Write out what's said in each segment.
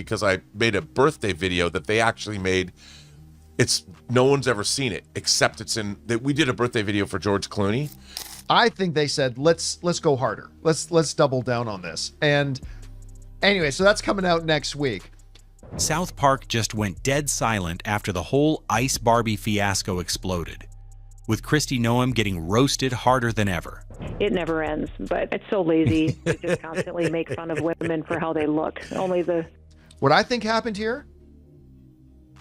because I made a birthday video that they actually made. No one's ever seen it except we did a birthday video for George Clooney. I think they said, let's go harder. Let's double down on this. And anyway, so that's coming out next week. South Park just went dead silent after the whole Ice Barbie fiasco exploded, with Kristi Noem getting roasted harder than ever. It never ends, but it's so lazy to just constantly make fun of women for how they look. What I think happened here,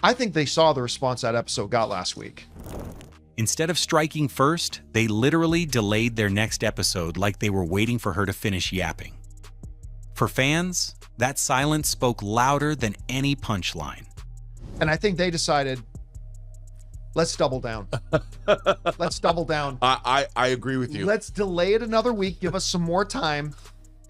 I think they saw the response that episode got last week. Instead of striking first, they literally delayed their next episode like they were waiting for her to finish yapping. For fans, that silence spoke louder than any punchline. And I think they decided, let's double down. Let's double down. I agree with you. Let's delay it another week, give us some more time,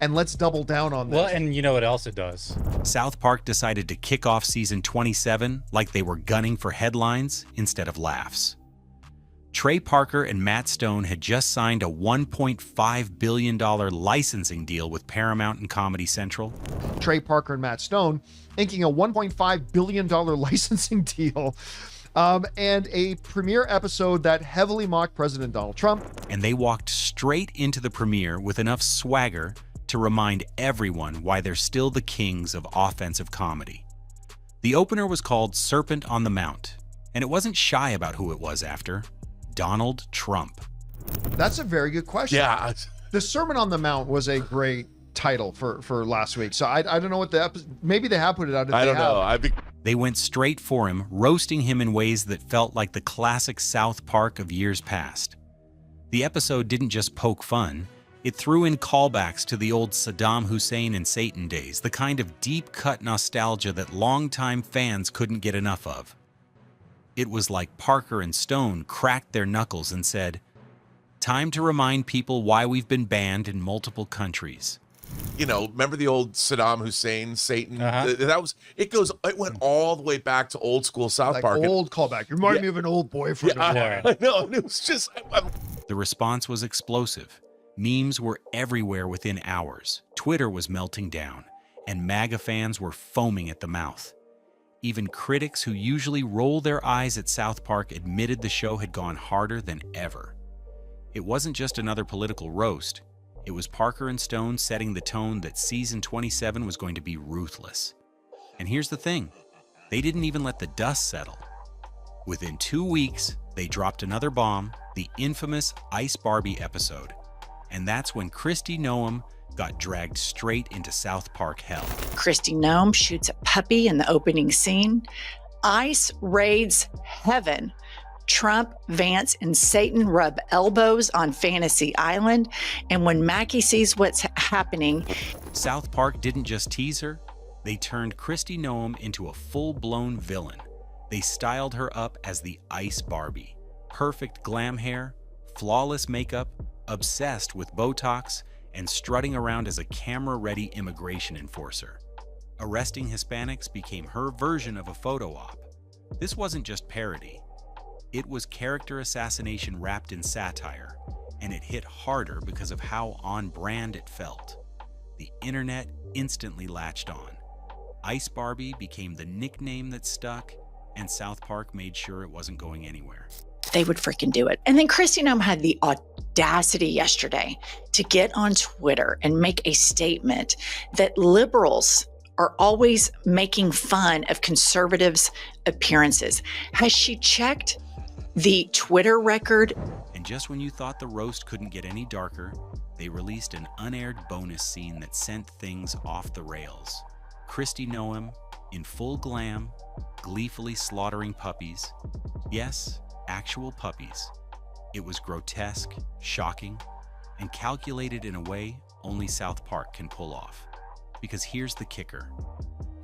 and let's double down on this. Well, and you know what else it does? South Park decided to kick off season 27 like they were gunning for headlines instead of laughs. Trey Parker and Matt Stone had just signed a $1.5 billion licensing deal with Paramount and Comedy Central. Trey Parker and Matt Stone inking a $1.5 billion licensing deal and a premiere episode that heavily mocked President Donald Trump. And they walked straight into the premiere with enough swagger to remind everyone why they're still the kings of offensive comedy. The opener was called Serpent on the Mount, and it wasn't shy about who it was after. Donald Trump. That's a very good question. Yeah. The Sermon on the Mount was a great title for last week. So I don't know what the episode, maybe they have put it out. I don't know. They went straight for him, roasting him in ways that felt like the classic South Park of years past. The episode didn't just poke fun, it threw in callbacks to the old Saddam Hussein and Satan days, the kind of deep-cut nostalgia that longtime fans couldn't get enough of. It was like Parker and Stone cracked their knuckles and said, "Time to remind people why we've been banned in multiple countries." You know, remember the old Saddam Hussein, Satan? It went all the way back to old school South Park. Old callback. You remind me of an old boyfriend. Yeah, I know. It was just... The response was explosive. Memes were everywhere within hours. Twitter was melting down, and MAGA fans were foaming at the mouth. Even critics who usually roll their eyes at South Park admitted the show had gone harder than ever. It wasn't just another political roast. It was Parker and Stone setting the tone that season 27 was going to be ruthless. And here's the thing. They didn't even let the dust settle. Within 2 weeks, they dropped another bomb, the infamous Ice Barbie episode. And that's when Kristi Noem got dragged straight into South Park hell. Kristi Noem shoots a puppy in the opening scene. ICE raids heaven. Trump, Vance, and Satan rub elbows on Fantasy Island. And when Mackie sees what's happening... South Park didn't just tease her. They turned Kristi Noem into a full-blown villain. They styled her up as the Ice Barbie. Perfect glam hair, flawless makeup, obsessed with Botox, and strutting around as a camera-ready immigration enforcer. Arresting Hispanics became her version of a photo op. This wasn't just parody. It was character assassination wrapped in satire, and it hit harder because of how on-brand it felt. The internet instantly latched on. Ice Barbie became the nickname that stuck, and South Park made sure it wasn't going anywhere. They would freaking do it. And then Kristi Noem had the audacity yesterday to get on Twitter and make a statement that liberals are always making fun of conservatives' appearances. Has she checked the Twitter record? And just when you thought the roast couldn't get any darker, they released an unaired bonus scene that sent things off the rails. Kristi Noem, in full glam, gleefully slaughtering puppies. Yes, actual puppies. It was grotesque, shocking, and calculated in a way only South Park can pull off. Because here's the kicker.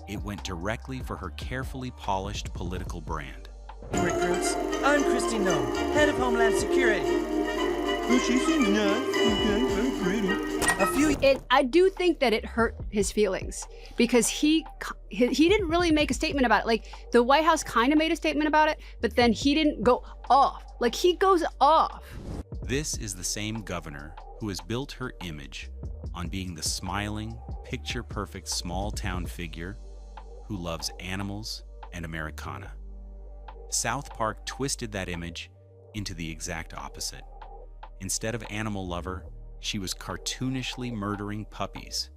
It went directly for her carefully polished political brand. Recruits, I'm Kristi Noem, head of Homeland Security. Oh, she seems nice. Okay, very pretty. I do think that it hurt his feelings because he didn't really make a statement about it. Like, the White House kind of made a statement about it, but then he didn't go off. Like, he goes off. This is the same governor who has built her image on being the smiling, picture-perfect small-town figure who loves animals and Americana. South Park twisted that image into the exact opposite. Instead of animal lover, she was cartoonishly murdering puppies.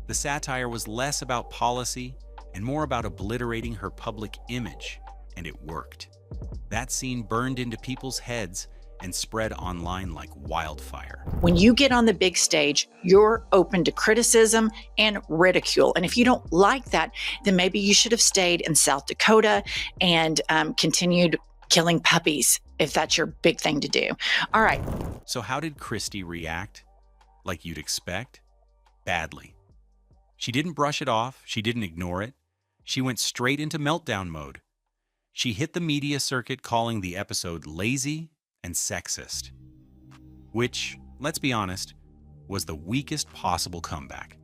The satire was less about policy and more about obliterating her public image, and it worked. That scene burned into people's heads and spread online like wildfire. When you get on the big stage, you're open to criticism and ridicule. And if you don't like that, then maybe you should have stayed in South Dakota and continued killing puppies, if that's your big thing to do. All right. So how did Christy react? Like you'd expect? Badly. She didn't brush it off. She didn't ignore it. She went straight into meltdown mode. She hit the media circuit calling the episode lazy and sexist, which, let's be honest, was the weakest possible comeback.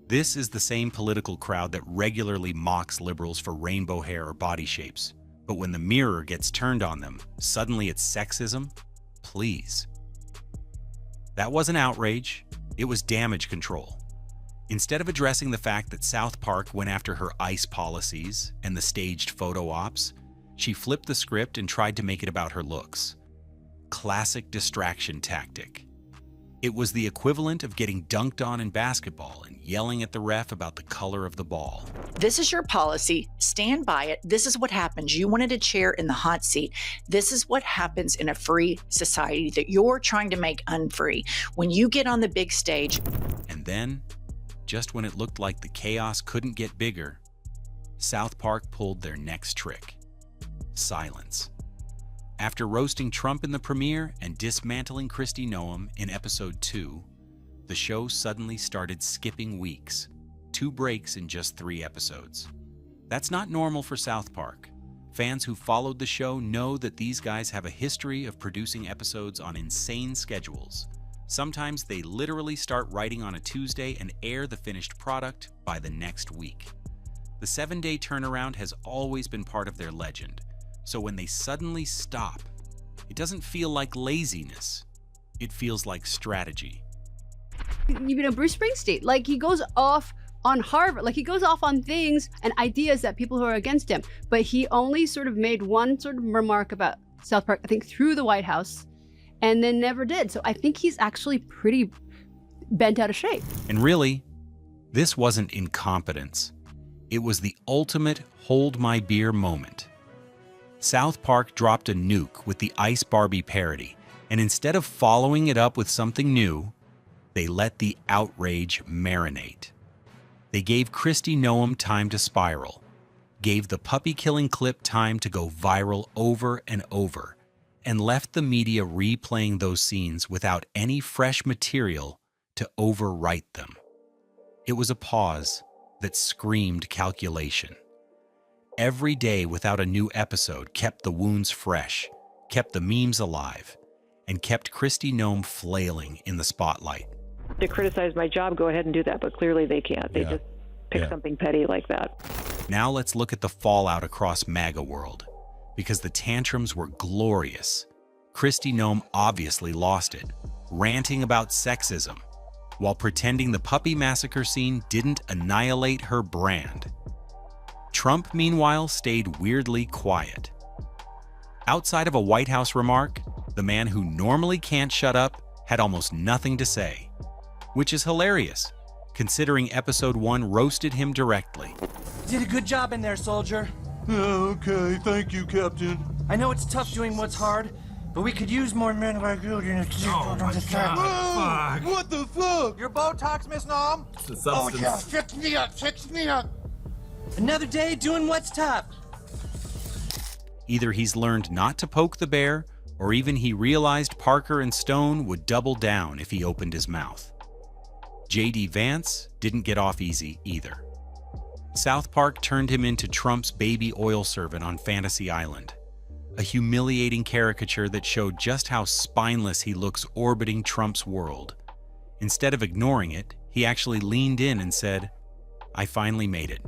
This is the same political crowd that regularly mocks liberals for rainbow hair or body shapes, but when the mirror gets turned on them, suddenly it's sexism? Please. That wasn't outrage, it was damage control. Instead of addressing the fact that South Park went after her ICE policies and the staged photo ops, she flipped the script and tried to make it about her looks. Classic distraction tactic. It was the equivalent of getting dunked on in basketball and yelling at the ref about the color of the ball. This is your policy. Stand by it. This is what happens. You wanted a chair in the hot seat. This is what happens in a free society that you're trying to make unfree. When you get on the big stage. And then, just when it looked like the chaos couldn't get bigger, South Park pulled their next trick. Silence. After roasting Trump in the premiere and dismantling Kristi Noem in episode 2, the show suddenly started skipping weeks, 2 breaks in just 3 episodes. That's not normal for South Park. Fans who followed the show know that these guys have a history of producing episodes on insane schedules. Sometimes they literally start writing on a Tuesday and air the finished product by the next week. The 7-day turnaround has always been part of their legend. So when they suddenly stop, it doesn't feel like laziness. It feels like strategy. You know, Bruce Springsteen, like he goes off on Harvard, like he goes off on things and ideas that people who are against him, but he only sort of made one sort of remark about South Park, I think through the White House, and then never did. So I think he's actually pretty bent out of shape. And really, this wasn't incompetence. It was the ultimate hold my beer moment. South Park dropped a nuke with the Ice Barbie parody, and instead of following it up with something new, they let the outrage marinate. They gave Kristi Noem time to spiral, gave the puppy-killing clip time to go viral over and over, and left the media replaying those scenes without any fresh material to overwrite them. It was a pause that screamed calculation. Every day without a new episode kept the wounds fresh, kept the memes alive, and kept Kristi Noem flailing in the spotlight. To criticize my job, go ahead and do that, but clearly they can't. They just pick something petty like that. Now let's look at the fallout across MAGA world, because the tantrums were glorious. Kristi Noem obviously lost it, ranting about sexism, while pretending the puppy massacre scene didn't annihilate her brand. Trump, meanwhile, stayed weirdly quiet. Outside of a White House remark, the man who normally can't shut up had almost nothing to say, which is hilarious, considering episode 1 roasted him directly. Did a good job in there, soldier. Okay, thank you, Captain. I know it's tough doing what's hard, but we could use more men like you. Oh my God, fuck. What the fuck? Your Botox, Miss Nom? Oh yeah, fix me up. Another day doing what's tough. Either he's learned not to poke the bear, or even he realized Parker and Stone would double down if he opened his mouth. J.D. Vance didn't get off easy either. South Park turned him into Trump's baby oil servant on Fantasy Island, a humiliating caricature that showed just how spineless he looks orbiting Trump's world. Instead of ignoring it, he actually leaned in and said, "I finally made it."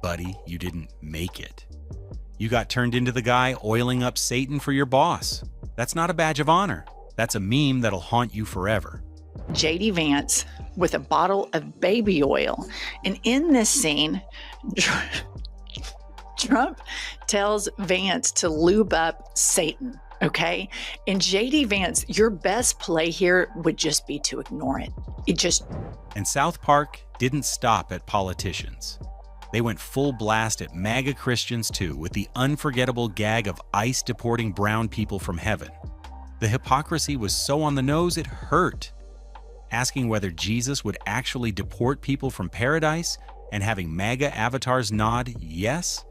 Buddy, you didn't make it. You got turned into the guy oiling up Satan for your boss. That's not a badge of honor. That's a meme that'll haunt you forever. J.D. Vance with a bottle of baby oil. And in this scene, Trump tells Vance to lube up Satan, okay? And J.D. Vance, your best play here would just be to ignore it. And South Park didn't stop at politicians. They went full blast at MAGA Christians too, with the unforgettable gag of ICE deporting brown people from heaven. The hypocrisy was so on the nose it hurt. Asking whether Jesus would actually deport people from paradise and having MAGA avatars nod yes,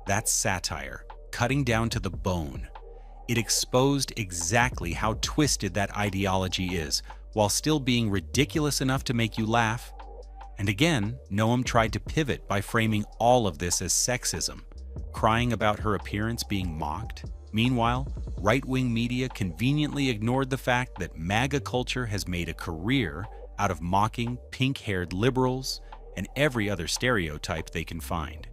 that's satire, cutting down to the bone. It exposed exactly how twisted that ideology is, while still being ridiculous enough to make you laugh. And again, Noam tried to pivot by framing all of this as sexism, crying about her appearance being mocked. Meanwhile, right-wing media conveniently ignored the fact that MAGA culture has made a career out of mocking pink-haired liberals and every other stereotype they can find.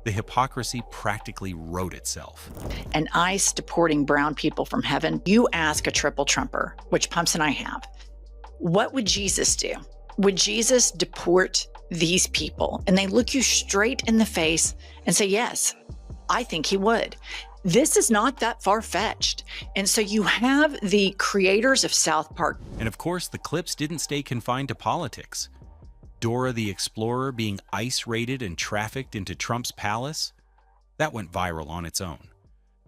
The hypocrisy practically wrote itself. And ICE deporting brown people from heaven. You ask a triple Trumper, which Pumps and I have, what would Jesus do? Would Jesus deport these people? And they look you straight in the face and say, yes, I think he would. This is not that far-fetched. And so you have the creators of South Park. And of course, the clips didn't stay confined to politics. Dora the Explorer being ICE-raided and trafficked into Trump's palace? That went viral on its own.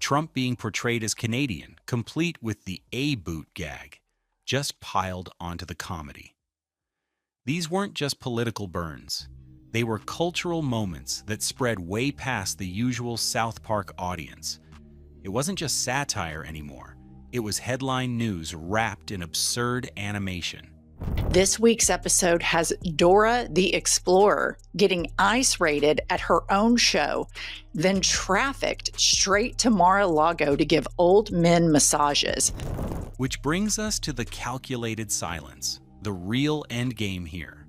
Trump being portrayed as Canadian, complete with the A-boot gag, just piled onto the comedy. These weren't just political burns. They were cultural moments that spread way past the usual South Park audience. It wasn't just satire anymore. It was headline news wrapped in absurd animation. This week's episode has Dora the Explorer getting ICE-raided at her own show, then trafficked straight to Mar-a-Lago to give old men massages. Which brings us to the calculated silence, the real endgame here.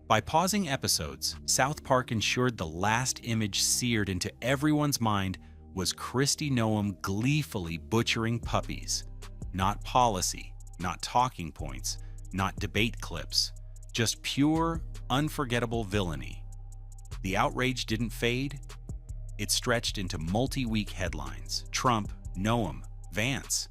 By pausing episodes, South Park ensured the last image seared into everyone's mind was Kristi Noem gleefully butchering puppies. Not policy, not talking points, not debate clips, just pure, unforgettable villainy. The outrage didn't fade. It stretched into multi-week headlines. Trump, Noem, Vance.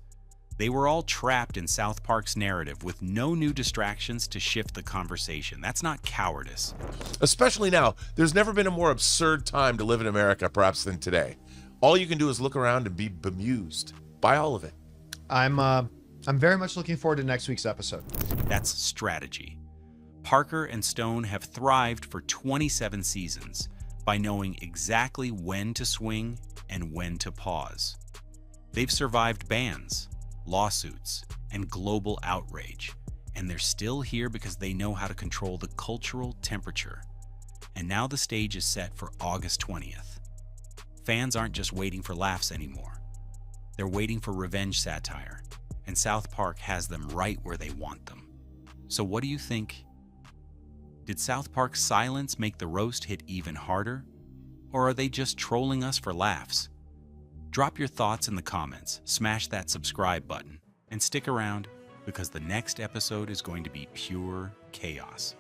They were all trapped in South Park's narrative with no new distractions to shift the conversation. That's not cowardice. Especially now, there's never been a more absurd time to live in America, perhaps, than today. All you can do is look around and be bemused by all of it. I'm very much looking forward to next week's episode. That's strategy. Parker and Stone have thrived for 27 seasons by knowing exactly when to swing and when to pause. They've survived bans, lawsuits, and global outrage, and they're still here because they know how to control the cultural temperature. And now the stage is set for August 20th. Fans aren't just waiting for laughs anymore. They're waiting for revenge satire, and South Park has them right where they want them. So what do you think? Did South Park's silence make the roast hit even harder? Or are they just trolling us for laughs? Drop your thoughts in the comments, smash that subscribe button, and stick around because the next episode is going to be pure chaos.